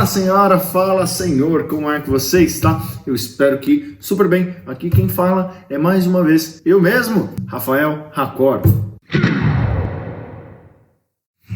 senhora, fala senhor, como é que você está? Eu espero que super bem. Aqui quem fala é mais uma vez eu mesmo, Rafael Racor.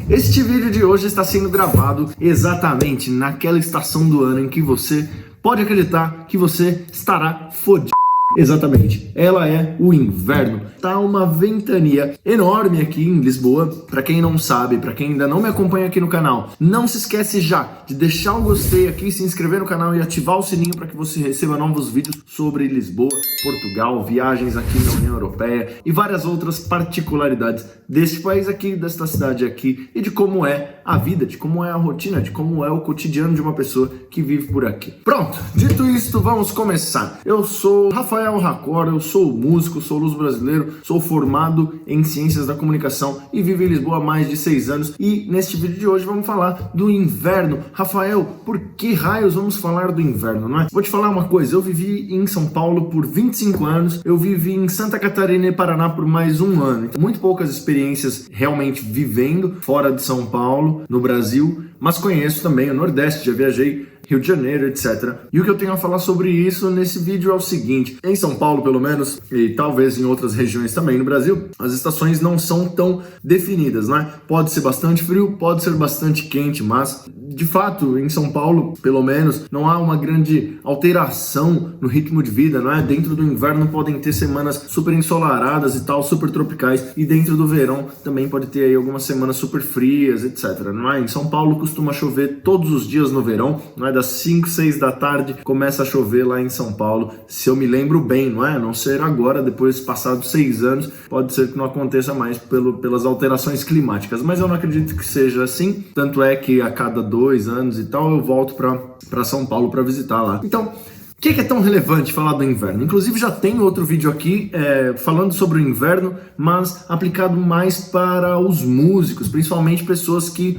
Este vídeo de hoje está sendo gravado exatamente naquela estação do ano em que você pode acreditar que você estará fodido. Exatamente, ela é o inverno. Tá uma ventania enorme aqui em Lisboa. Para quem não sabe, para quem ainda não me acompanha aqui no canal, não se esquece já de deixar o gostei aqui, se inscrever no canal e ativar o sininho para que você receba novos vídeos sobre Lisboa, Portugal, viagens aqui na União Europeia e várias outras particularidades deste país aqui, desta cidade aqui e de como é a vida, de como é a rotina, de como é o cotidiano de uma pessoa que vive por aqui. Pronto, dito isto, vamos começar. Eu sou Rafael Racor, eu sou músico, sou luz brasileiro, sou formado em ciências da comunicação e vivo em Lisboa há mais de 6 anos. E neste vídeo de hoje vamos falar do inverno. Rafael, por que raios vamos falar do inverno, não é? Vou te falar uma coisa, eu vivi em São Paulo por 25 anos, eu vivi em Santa Catarina e Paraná por mais um ano. Então, muito poucas experiências realmente vivendo fora de São Paulo, no Brasil, mas conheço também o Nordeste, já viajei Rio de Janeiro, etc. E o que eu tenho a falar sobre isso nesse vídeo é o seguinte: em São Paulo, pelo menos, e talvez em outras regiões também no Brasil, as estações não são tão definidas, né? Pode ser bastante frio, pode ser bastante quente, mas de fato, em São Paulo, pelo menos, não há uma grande alteração no ritmo de vida, não é? Dentro do inverno podem ter semanas super ensolaradas e tal, super tropicais, e dentro do verão também pode ter aí algumas semanas super frias, etc, não é? Em São Paulo costuma chover todos os dias no verão, não é? Das 5, 6 da tarde começa a chover lá em São Paulo, se eu me lembro bem, não é? A não ser agora, depois passados 6 anos, pode ser que não aconteça mais pelas alterações climáticas, mas eu não acredito que seja assim, tanto é que a cada 2 anos e tal eu volto para São Paulo para visitar lá. Então, o que é tão relevante falar do inverno? Inclusive já tem outro vídeo aqui falando sobre o inverno, mas aplicado mais para os músicos, principalmente pessoas que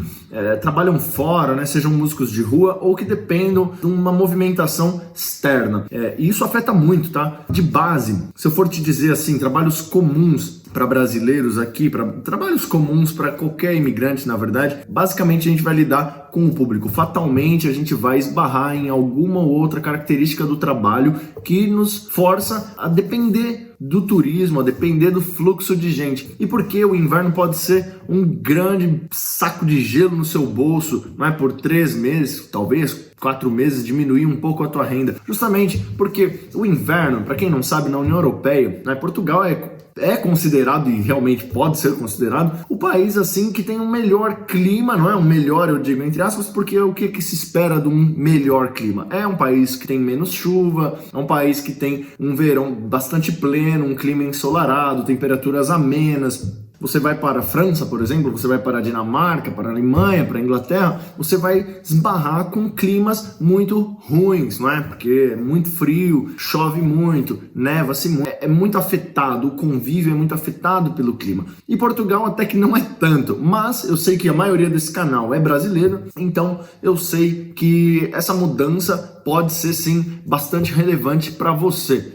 trabalham fora, né, sejam músicos de rua ou que dependam de uma movimentação externa. E isso afeta muito, tá? De base, se eu for te dizer assim, trabalhos comuns para brasileiros aqui, para trabalhos comuns para qualquer imigrante, na verdade, basicamente a gente vai lidar com o público. Fatalmente a gente vai esbarrar em alguma ou outra característica do trabalho que nos força a depender do turismo, a depender do fluxo de gente. E porque o inverno pode ser um grande saco de gelo no seu bolso, não é? Por 3 meses, talvez 4 meses, diminuir um pouco a tua renda. Justamente porque o inverno, para quem não sabe, na União Europeia, né, Portugal é considerado, e realmente pode ser considerado, o país assim que tem um melhor clima, não é? Um melhor, eu digo entre aspas, porque o que se espera de um melhor clima? É um país que tem menos chuva, é um país que tem um verão bastante pleno, um clima ensolarado, temperaturas amenas. Você vai para a França, por exemplo, você vai para a Dinamarca, para a Alemanha, para a Inglaterra, você vai esbarrar com climas muito ruins, não é? Porque é muito frio, chove muito, neva-se muito, é muito afetado, o convívio é muito afetado pelo clima. E Portugal até que não é tanto, mas eu sei que a maioria desse canal é brasileiro, então eu sei que essa mudança pode ser sim bastante relevante para você.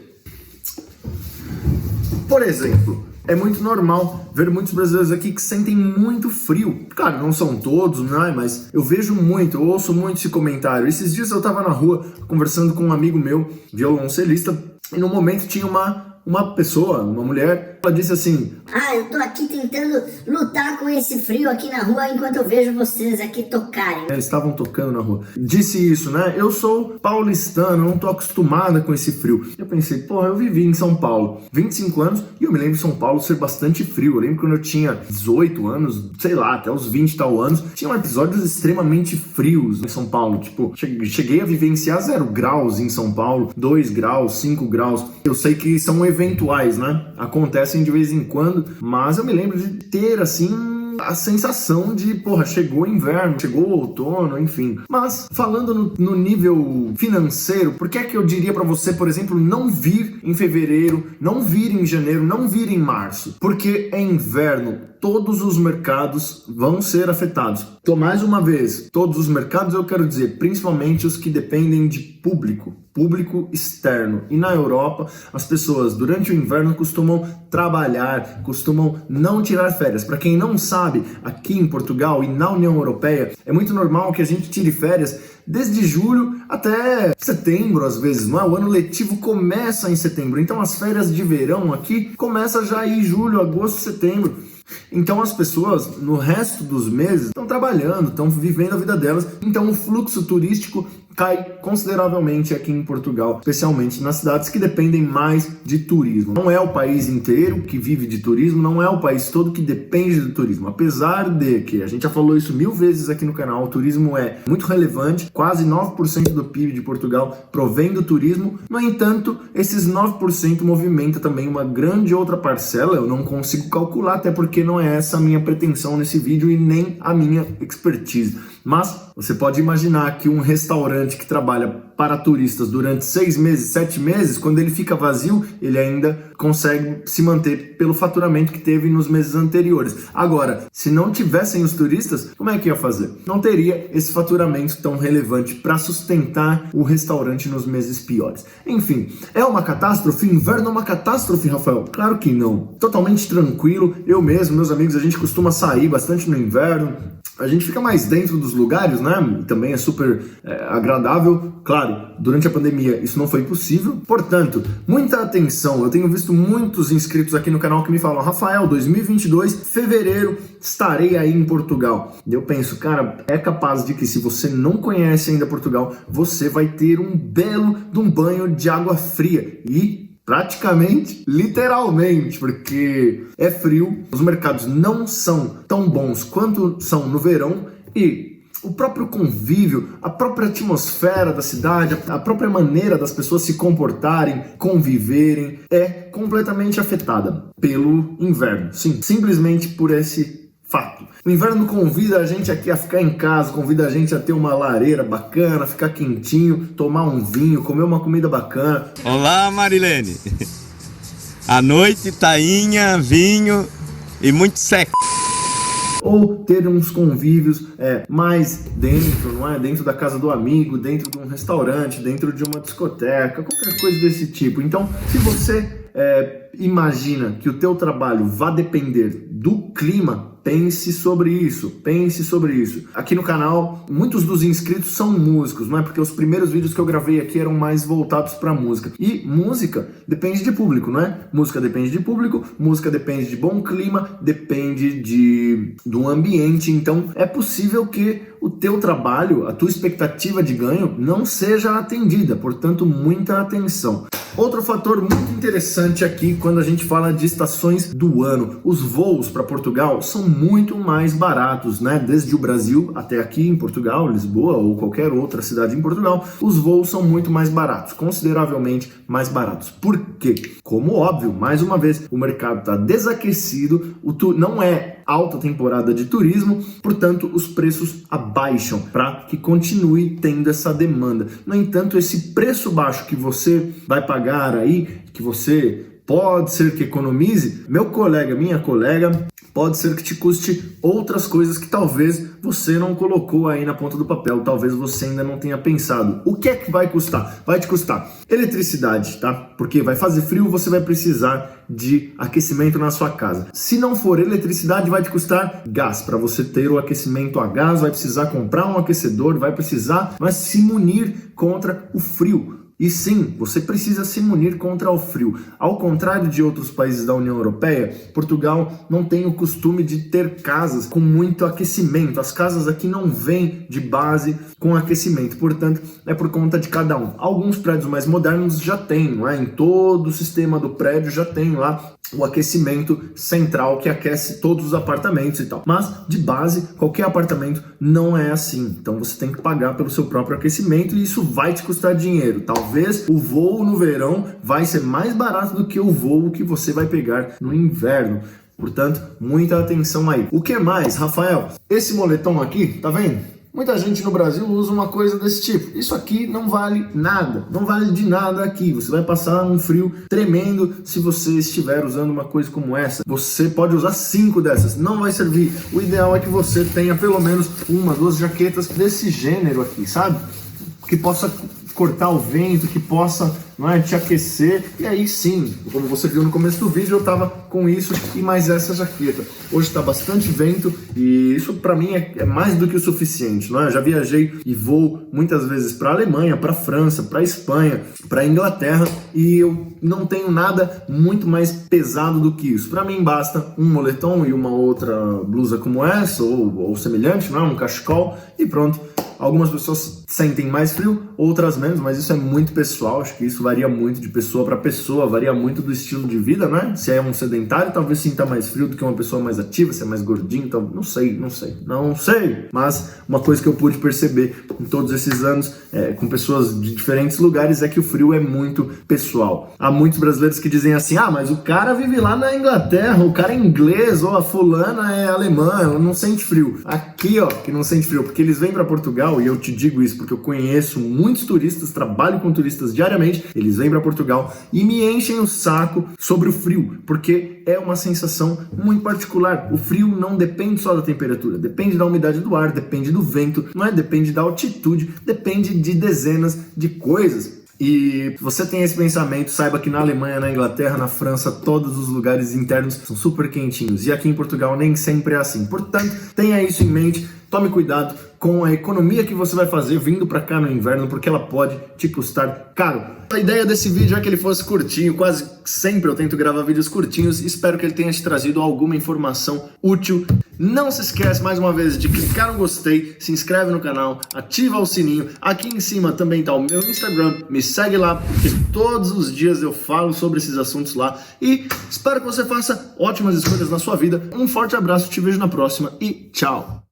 Por exemplo, é muito normal ver muitos brasileiros aqui que sentem muito frio. Claro, não são todos, não é? Mas eu vejo muito, eu ouço muito esse comentário. Esses dias eu tava na rua conversando com um amigo meu, violoncelista, e no momento tinha uma pessoa, uma mulher, ela disse assim: eu tô aqui tentando lutar com esse frio aqui na rua enquanto eu vejo vocês aqui tocarem. Eles estavam tocando na rua. Disse isso, né? Eu sou paulistano, eu não tô acostumada com esse frio. Eu pensei, eu vivi em São Paulo 25 anos e eu me lembro de São Paulo ser bastante frio. Eu lembro quando eu tinha 18 anos, sei lá, até os 20 e tal anos, tinham episódios extremamente frios em São Paulo. Tipo, cheguei a vivenciar 0 graus em São Paulo, 2 graus, 5 graus. Eu sei que são eventuais, né? Acontecem de vez em quando, mas eu me lembro de ter, assim, a sensação de, chegou o inverno, chegou o outono, enfim. Mas, falando no nível financeiro, por que é que eu diria para você, por exemplo, não vir em fevereiro, não vir em janeiro, não vir em março? Porque é inverno, todos os mercados vão ser afetados. Então, mais uma vez, todos os mercados, eu quero dizer, principalmente os que dependem de público externo. E na Europa, as pessoas durante o inverno costumam trabalhar, costumam não tirar férias. Para quem não sabe, aqui em Portugal e na União Europeia, é muito normal que a gente tire férias desde julho até setembro, às vezes, não é? O ano letivo começa em setembro, então as férias de verão aqui começa já em julho, agosto, setembro. Então as pessoas no resto dos meses estão trabalhando, estão vivendo a vida delas, então o fluxo turístico cai consideravelmente aqui em Portugal, especialmente nas cidades que dependem mais de turismo. Não é o país inteiro que vive de turismo, não é o país todo que depende do turismo, apesar de que, a gente já falou isso 1000 vezes aqui no canal, o turismo é muito relevante, quase 9% do PIB de Portugal provém do turismo. No entanto, esses 9% movimenta também uma grande outra parcela, eu não consigo calcular, até porque não é essa a minha pretensão nesse vídeo e nem a minha expertise. Mas você pode imaginar que um restaurante que trabalha para turistas durante 6 meses, 7 meses, quando ele fica vazio, ele ainda consegue se manter pelo faturamento que teve nos meses anteriores. Agora, se não tivessem os turistas, como é que ia fazer? Não teria esse faturamento tão relevante para sustentar o restaurante nos meses piores. Enfim, é uma catástrofe? Inverno é uma catástrofe, Rafael? Claro que não. Totalmente tranquilo. Eu mesmo, meus amigos, a gente costuma sair bastante no inverno. A gente fica mais dentro dos lugares, né? Também é super agradável. Claro, durante a pandemia isso não foi possível. Portanto, muita atenção. Eu tenho visto muitos inscritos aqui no canal que me falam: Rafael, 2022, fevereiro, estarei aí em Portugal. E eu penso, cara, é capaz de que se você não conhece ainda Portugal, você vai ter um belo de um banho de água fria. E praticamente, literalmente, porque é frio, os mercados não são tão bons quanto são no verão e o próprio convívio, a própria atmosfera da cidade, a própria maneira das pessoas se comportarem, conviverem, é completamente afetada pelo inverno. Sim, simplesmente por esse fato. O inverno convida a gente aqui a ficar em casa, convida a gente a ter uma lareira bacana, ficar quentinho, tomar um vinho, comer uma comida bacana. Olá, Marilene. À noite, tainha, vinho e muito sexo. Ou ter uns convívios mais dentro, não é? Dentro da casa do amigo, dentro de um restaurante, dentro de uma discoteca, qualquer coisa desse tipo. Então, se você imagina que o teu trabalho vai depender do clima, pense sobre isso, pense sobre isso. Aqui no canal, muitos dos inscritos são músicos, não é? Porque os primeiros vídeos que eu gravei aqui eram mais voltados para música. E música depende de público, não é? Música depende de público, música depende de bom clima, depende de um ambiente. Então, é possível que o teu trabalho, a tua expectativa de ganho não seja atendida. Portanto, muita atenção. Outro fator muito interessante aqui quando a gente fala de estações do ano. Os voos para Portugal são muito mais baratos, né? Desde o Brasil até aqui em Portugal, Lisboa ou qualquer outra cidade em Portugal, os voos são muito mais baratos, consideravelmente mais baratos. Por quê? Como óbvio, mais uma vez, o mercado está desaquecido, não é alta temporada de turismo, portanto, os preços abaixam para que continue tendo essa demanda. No entanto, esse preço baixo que você vai pagar aí, que você pode ser que economize, meu colega, minha colega, pode ser que te custe outras coisas que talvez você não colocou aí na ponta do papel, talvez você ainda não tenha pensado. O que é que vai custar? Vai te custar eletricidade, tá? Porque vai fazer frio, você vai precisar de aquecimento na sua casa. Se não for eletricidade, vai te custar gás. Para você ter o aquecimento a gás, vai precisar comprar um aquecedor, vai precisar se munir contra o frio. E sim, você precisa se munir contra o frio. Ao contrário de outros países da União Europeia, Portugal não tem o costume de ter casas com muito aquecimento. As casas aqui não vêm de base com aquecimento, portanto, é por conta de cada um. Alguns prédios mais modernos já têm, não é? Em todo o sistema do prédio já tem lá o aquecimento central que aquece todos os apartamentos e tal. Mas, de base, qualquer apartamento não é assim. Então, você tem que pagar pelo seu próprio aquecimento e isso vai te custar dinheiro. Talvez o voo no verão vai ser mais barato do que o voo que você vai pegar no inverno. Portanto, muita atenção aí. O que mais, Rafael? Esse moletom aqui, tá vendo? Muita gente no Brasil usa uma coisa desse tipo. Isso aqui não vale nada, não vale de nada aqui. Você vai passar um frio tremendo se você estiver usando uma coisa como essa. Você pode usar 5 dessas, não vai servir. O ideal é que você tenha pelo menos 1, 2 jaquetas desse gênero aqui, sabe? Que possa cortar o vento, que possa, não é, te aquecer. E aí sim, como você viu no começo do vídeo, eu tava com isso e mais essa jaqueta. Hoje tá bastante vento e isso para mim é mais do que o suficiente, não é? Eu já viajei e vou muitas vezes para Alemanha, para França, para Espanha, para Inglaterra e eu não tenho nada muito mais pesado do que isso. Para mim basta um moletom e uma outra blusa como essa ou semelhante, não é? Um cachecol e pronto. Algumas pessoas sentem mais frio, outras menos, mas isso é muito pessoal, acho que isso varia muito de pessoa para pessoa, varia muito do estilo de vida, né? Se é um sedentário, talvez sinta mais frio do que uma pessoa mais ativa, se é mais gordinho, então não sei. Mas uma coisa que eu pude perceber em todos esses anos, com pessoas de diferentes lugares, é que o frio é muito pessoal. Há muitos brasileiros que dizem assim, mas o cara vive lá na Inglaterra, o cara é inglês, ou a fulana é alemã, ela não sente frio. Aqui, ó, que não sente frio, porque eles vêm para Portugal, e eu te digo isso porque eu conheço muitos turistas, trabalho com turistas diariamente, eles vêm para Portugal e me enchem o saco sobre o frio, porque é uma sensação muito particular. O frio não depende só da temperatura, depende da umidade do ar, depende do vento, não é? Depende da altitude, depende de dezenas de coisas. E se você tem esse pensamento, saiba que na Alemanha, na Inglaterra, na França, todos os lugares internos são super quentinhos. E aqui em Portugal nem sempre é assim. Portanto, tenha isso em mente, tome cuidado com a economia que você vai fazer vindo para cá no inverno, porque ela pode te custar caro. A ideia desse vídeo é que ele fosse curtinho, quase sempre eu tento gravar vídeos curtinhos, espero que ele tenha te trazido alguma informação útil. Não se esquece, mais uma vez, de clicar no gostei, se inscreve no canal, ativa o sininho. Aqui em cima também está o meu Instagram, me segue lá, porque todos os dias eu falo sobre esses assuntos lá. E espero que você faça ótimas escolhas na sua vida. Um forte abraço, te vejo na próxima e tchau!